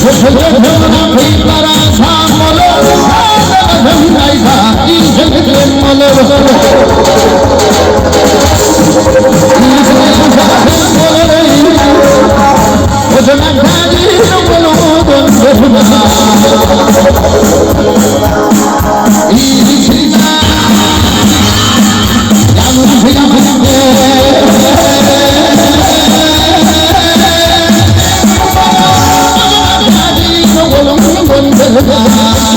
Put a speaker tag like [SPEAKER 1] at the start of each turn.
[SPEAKER 1] Hãy subscribe cho kênh Ghiền Mì Gõ để không bỏ lỡ những video hấp dẫn.